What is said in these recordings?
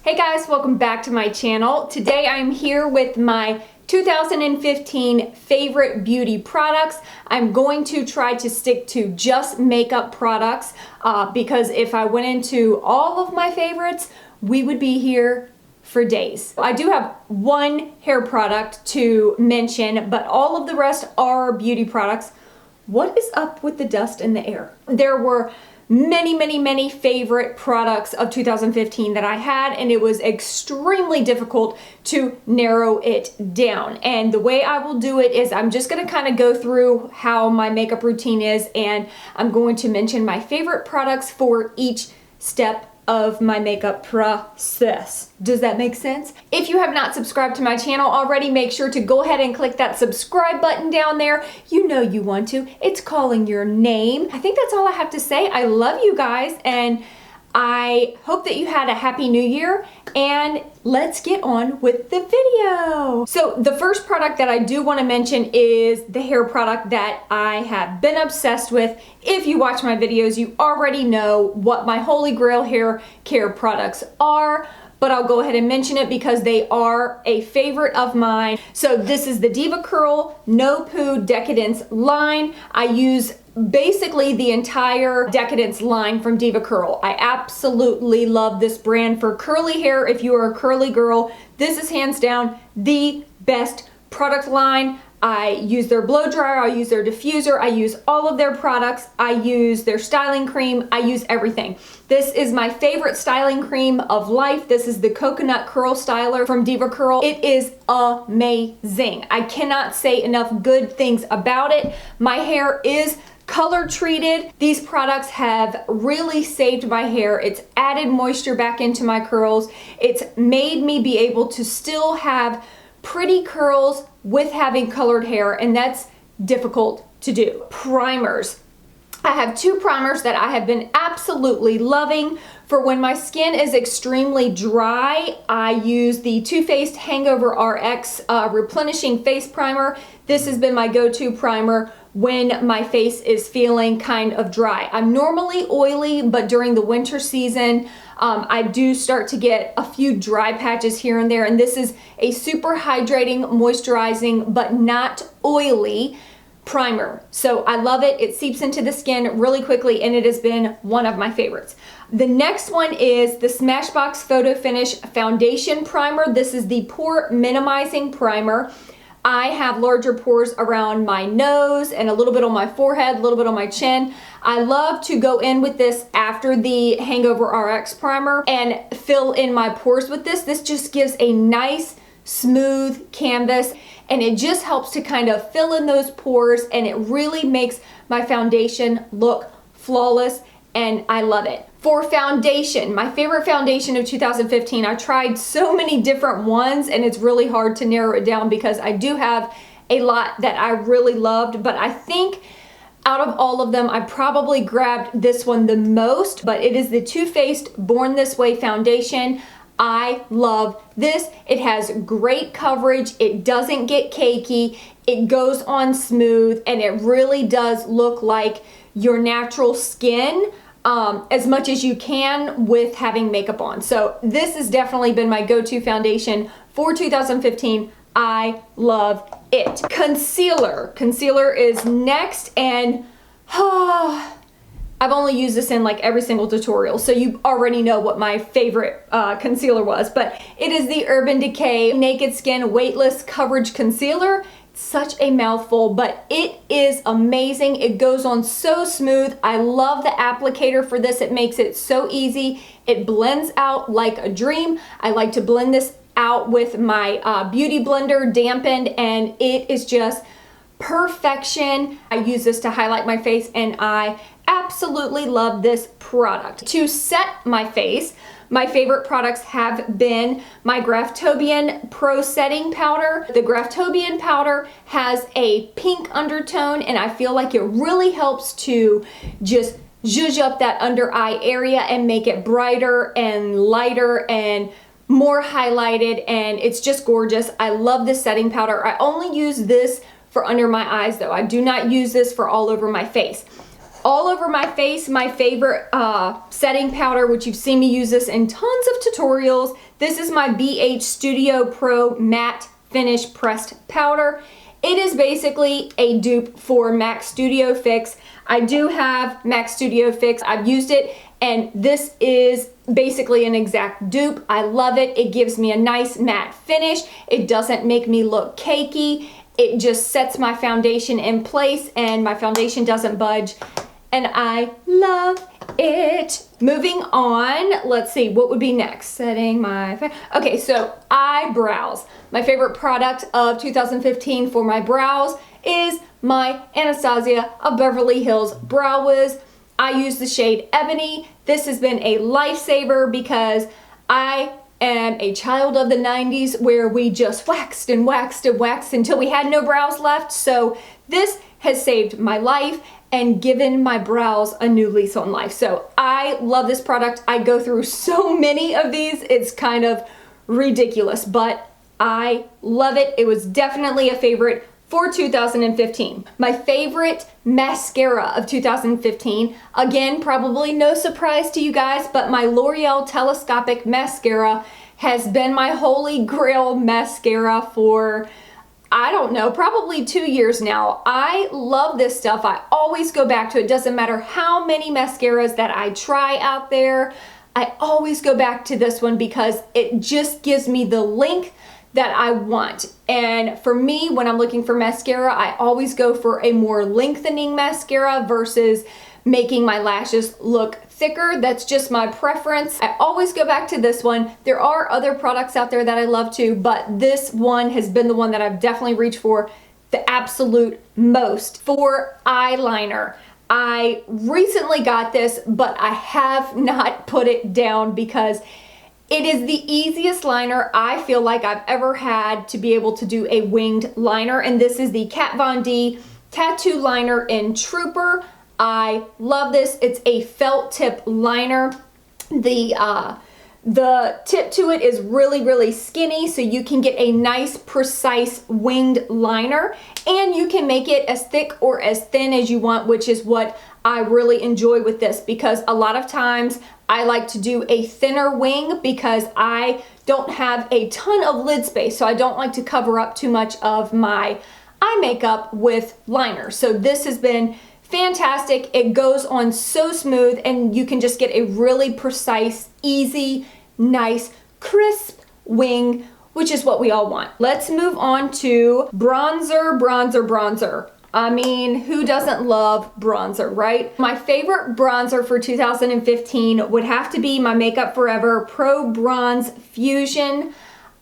Hey guys, welcome back to my channel. Today I'm here with my 2015 favorite beauty products. I'm going to try to stick to just makeup products because if I went into all of my favorites, we would be here for days. I do have one hair product to mention, but all of the rest are beauty products. What is up with the dust in the air? There were many favorite products of 2015 that I had, and it was extremely difficult to narrow it down. And the way I will do it is I'm just going to kind of go through how my makeup routine is, and I'm going to mention my favorite products for each step of my makeup process. Does that make sense? If you have not subscribed to my channel already, make sure to go ahead and click that subscribe button down there. You know you want to. It's calling your name. I think that's all I have to say. I love you guys, and I hope that you had a happy new year, and let's get on with the video. So the first product that I do want to mention is the hair product that I have been obsessed with. If you watch my videos, you already know what my holy grail hair care products are, but I'll go ahead and mention it because they are a favorite of mine. So this is the Devacurl No Poo Decadence line. I use basically the entire Decadence line from Devacurl. I absolutely love this brand for curly hair. If you are a curly girl, this is hands down the best product line. I use their blow dryer, I use their diffuser, I use all of their products, I use their styling cream, I use everything. This is my favorite styling cream of life. This is the Coconut Curl Styler from Devacurl. It is amazing. I cannot say enough good things about it. My hair is color treated. These products have really saved my hair. It's added moisture back into my curls. It's made me be able to still have pretty curls with having colored hair, and that's difficult to do. Primers. I have two primers that I have been absolutely loving. For when my skin is extremely dry, I use the Too Faced Hangover RX Replenishing Face Primer. This has been my go-to primer when my face is feeling kind of dry. I'm normally oily, but during the winter season, I do start to get a few dry patches here and there, and this is a super hydrating, moisturizing, but not oily primer. So I love it. It seeps into the skin really quickly, and it has been one of my favorites. The next one is the Smashbox Photo Finish Foundation Primer. This is the Pore Minimizing Primer. I have larger pores around my nose and a little bit on my forehead, a little bit on my chin. I love to go in with this after the Hangover RX primer and fill in my pores with this. This just gives a nice, smooth canvas, and it just helps to kind of fill in those pores, and it really makes my foundation look flawless, and I love it. For foundation, my favorite foundation of 2015, I tried so many different ones, and it's really hard to narrow it down because I do have a lot that I really loved, but I think out of all of them, I probably grabbed this one the most, but it is the Too Faced Born This Way foundation. I love this. It has great coverage. It doesn't get cakey. It goes on smooth, and it really does look like your natural skin as much as you can with having makeup on. So this has definitely been my go-to foundation for 2015. I love it. Concealer. Concealer is next, and I've only used this in like every single tutorial, so you already know what my favorite concealer was, but it is the Urban Decay Naked Skin Weightless Coverage Concealer. Such a mouthful, but it is amazing. It goes on so smooth. I love the applicator for this. It makes it so easy. It blends out like a dream. I like to blend this out with my beauty blender dampened, and it is just perfection. I use this to highlight my face, and I absolutely love this product. To set my face, my favorite products have been my Graftobian Pro Setting Powder. The Graftobian powder has a pink undertone, and I feel like it really helps to just zhuzh up that under eye area and make it brighter and lighter and more highlighted, and it's just gorgeous. I love this setting powder. I only use this for under my eyes though. I do not use this for all over my face. all over my face. My favorite setting powder, which you've seen me use this in tons of tutorials. This is my BH Studio Pro Matte Finish Pressed Powder. It is basically a dupe for MAC Studio Fix. I do have MAC Studio Fix. I've used it, and this is basically an exact dupe. I love it. It gives me a nice matte finish. It doesn't make me look cakey. It just sets my foundation in place, and my foundation doesn't budge, and I love it. Moving on, let's see, what would be next? Setting my, okay, so eyebrows. My favorite product of 2015 for my brows is my Anastasia of Beverly Hills Brow Wiz. I use the shade Ebony. This has been a lifesaver because I am a child of the 90s where we just waxed and waxed and waxed until we had no brows left. So this has saved my life and given my brows a new lease on life. So I love this product. I go through so many of these. It's kind of ridiculous, but I love it. It was definitely a favorite for 2015. My favorite mascara of 2015, again, probably no surprise to you guys, but my Loreal Telescopic Mascara has been my holy grail mascara for, I don't know, probably 2 years now. I love this stuff. I always go back to it. Doesn't matter how many mascaras that I try out there. I always go back to this one because it just gives me the length that I want. And for me, when I'm looking for mascara, I always go for a more lengthening mascara versus making my lashes look thicker. That's just my preference. I always go back to this one. There are other products out there that I love too, but this one has been the one that I've definitely reached for the absolute most. For eyeliner, I recently got this, but I have not put it down because it is the easiest liner I feel like I've ever had to be able to do a winged liner, and this is the Kat Von D Tattoo Liner in Trooper. I love this. It's a felt tip liner. The tip to it is really, really skinny, so you can get a nice, precise winged liner, and you can make it as thick or as thin as you want, which is what I really enjoy with this, because a lot of times I like to do a thinner wing because I don't have a ton of lid space, so I don't like to cover up too much of my eye makeup with liner. So this has been fantastic. It goes on so smooth, and you can just get a really precise, easy, nice, crisp wing, which is what we all want. Let's move on to bronzer, bronzer, bronzer. I mean, who doesn't love bronzer, right? My favorite bronzer for 2015 would have to be my Makeup Forever Pro Bronze Fusion.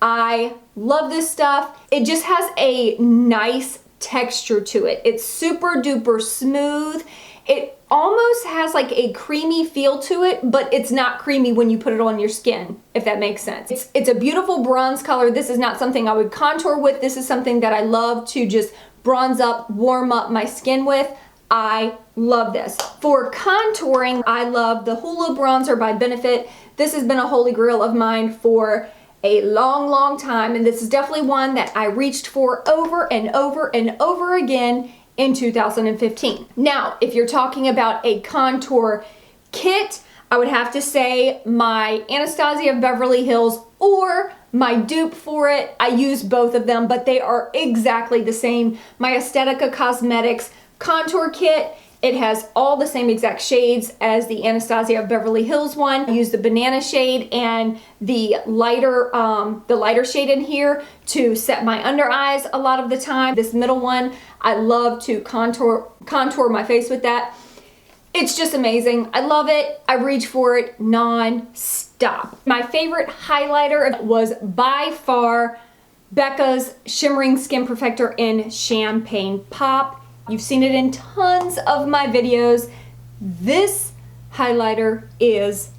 I love this stuff. It just has a nice texture to it. It's super duper smooth. It almost has like a creamy feel to it, but it's not creamy when you put it on your skin, if that makes sense. It's a beautiful bronze color. This is not something I would contour with. This is something that I love to just bronze up, warm up my skin with. I love this. For contouring, I love the Hoola bronzer by Benefit. This has been a holy grail of mine for a long, long time, and this is definitely one that I reached for over and over and over again in 2015. Now, if you're talking about a contour kit, I would have to say my Anastasia of Beverly Hills or my dupe for it. I use both of them, but they are exactly the same. My Aesthetica Cosmetics contour kit. It has all the same exact shades as the Anastasia of Beverly Hills one. I use the banana shade and the lighter shade in here to set my under eyes a lot of the time. This middle one, I love to contour my face with that. It's just amazing. I love it. I reach for it non-stop. My favorite highlighter was by far Becca's Shimmering Skin Perfector in Champagne Pop. You've seen it in tons of my videos. This highlighter is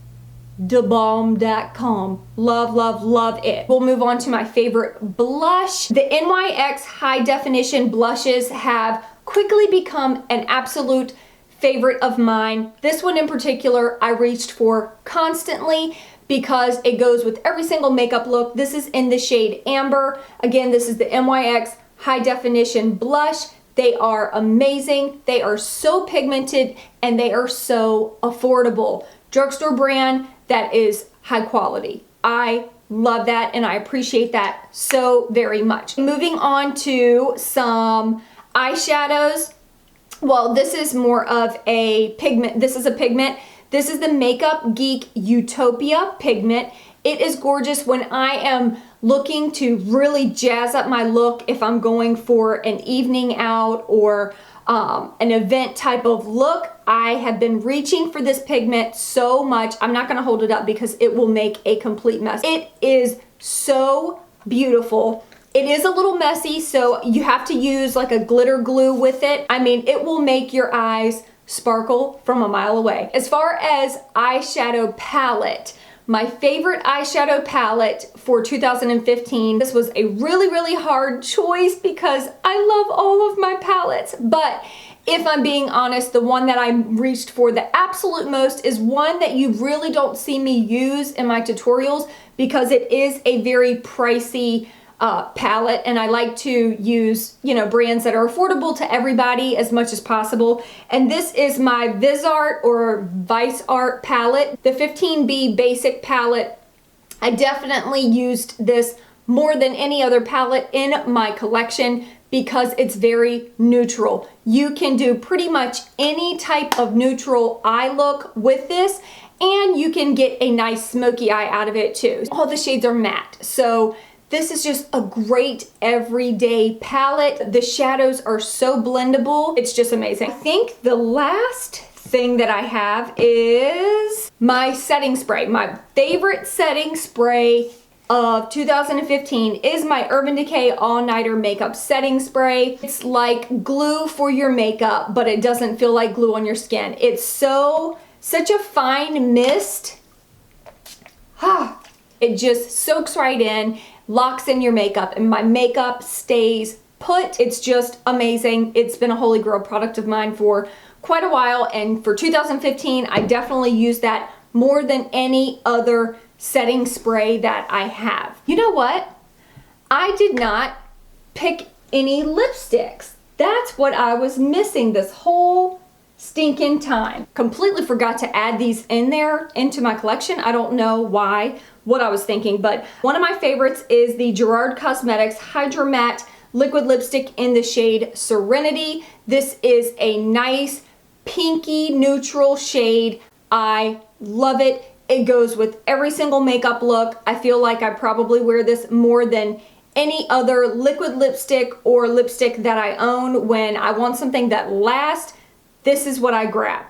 thebomb.com. Love, love, love it. We'll move on to my favorite blush. The NYX High Definition blushes have quickly become an absolute favorite of mine. This one in particular I reached for constantly because it goes with every single makeup look. This is in the shade Amber. Again, this is the NYX High Definition blush. They are amazing. They are so pigmented and they are so affordable. Drugstore brand that is high quality. I love that and I appreciate that so very much. Moving on to some eyeshadows. Well, this is more of a pigment. This is a pigment. This is the Makeup Geek Utopia pigment. It is gorgeous when I am looking to really jazz up my look, if I'm going for an evening out or an event type of look. I have been reaching for this pigment so much. I'm not gonna hold it up because it will make a complete mess. It is so beautiful. It is a little messy, so you have to use like a glitter glue with it. I mean, it will make your eyes sparkle from a mile away. As far as eyeshadow palette, my favorite eyeshadow palette for 2015, this was a really hard choice because I love all of my palettes, but if I'm being honest, the one that I reached for the absolute most is one that you really don't see me use in my tutorials because it is a very pricey palette, and I like to use, you know, brands that are affordable to everybody as much as possible. And this is my VisArt or Vice Art palette, the 15B basic palette. I definitely used this more than any other palette in my collection because it's very neutral. You can do pretty much any type of neutral eye look with this, and you can get a nice smoky eye out of it too. All the shades are matte, so this is just a great everyday palette. The shadows are so blendable. It's just amazing. I think the last thing that I have is my setting spray. My favorite setting spray of 2015 is my Urban Decay All Nighter Makeup Setting Spray. It's like glue for your makeup, but it doesn't feel like glue on your skin. It's such a fine mist. It just soaks right in, locks in your makeup, and my makeup stays put. It's just amazing. It's been a holy grail product of mine for quite a while, and for 2015 I definitely use that more than any other setting spray that I have. You know what? I did not pick any lipsticks. That's what I was missing this whole stinking time. Completely forgot to add these in there into my collection. I don't know why, what I was thinking, but one of my favorites is the Gerard Cosmetics Hydra Matte Liquid Lipstick in the shade Serenity. This is a nice pinky neutral shade. I love it. It goes with every single makeup look. I feel like I probably wear this more than any other liquid lipstick or lipstick that I own. When I want something that lasts, this is what I grab.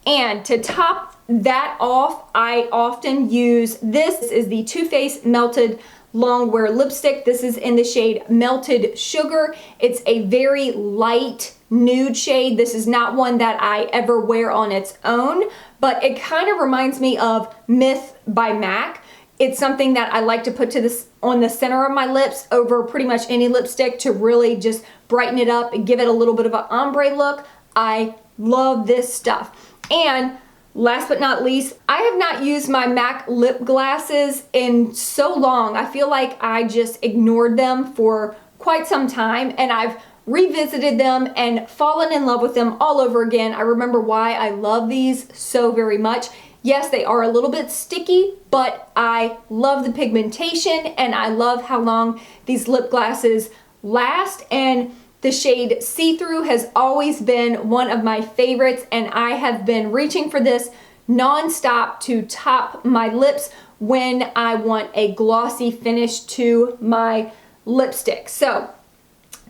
And to top that off, I often use this. This is the Too Faced Melted Longwear Lipstick. This is in the shade Melted Sugar. It's a very light nude shade. This is not one that I ever wear on its own, but it kind of reminds me of Myth by MAC. It's something that I like to put to this on the center of my lips over pretty much any lipstick to really just brighten it up and give it a little bit of an ombre look. I love this stuff. And last but not least, I have not used my MAC lip glasses in so long. I feel like I just ignored them for quite some time, and I've revisited them and fallen in love with them all over again. I remember why I love these so very much. Yes, they are a little bit sticky, but I love the pigmentation and I love how long these lip glasses last. And the shade See-Through has always been one of my favorites, and I have been reaching for this non-stop to top my lips when I want a glossy finish to my lipstick. So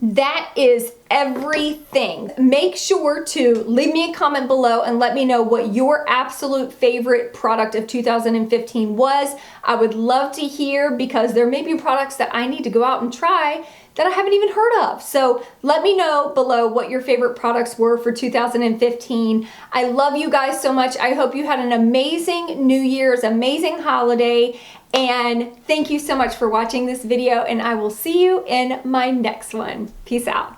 that is everything. Make sure to leave me a comment below and let me know what your absolute favorite product of 2015 was. I would love to hear, because there may be products that I need to go out and try that I haven't even heard of. So let me know below what your favorite products were for 2015. I love you guys so much. I hope you had an amazing New Year's, amazing holiday, and thank you so much for watching this video, and I will see you in my next one. Peace out.